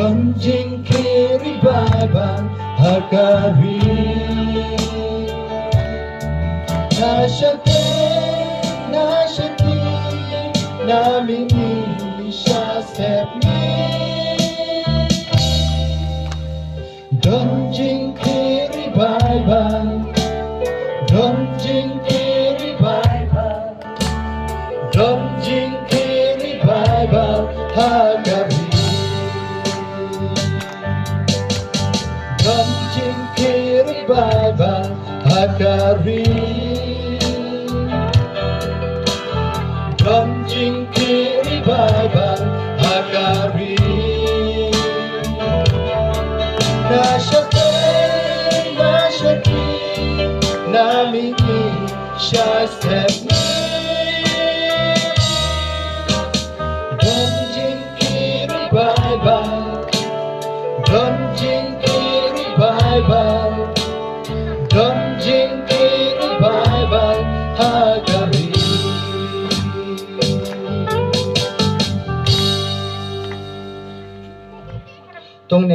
Donjing kiri baban hakari Nashati namini siya stepni Donjing kiri baban Donjing kiri baban Donjing kiri baban hakari Donjing kiri baban hakari Donjing kiri baban hakari Nashati namini siya stepni Donjing kiri baban Donjing kiri baban Donjing kiri baban hakari Tong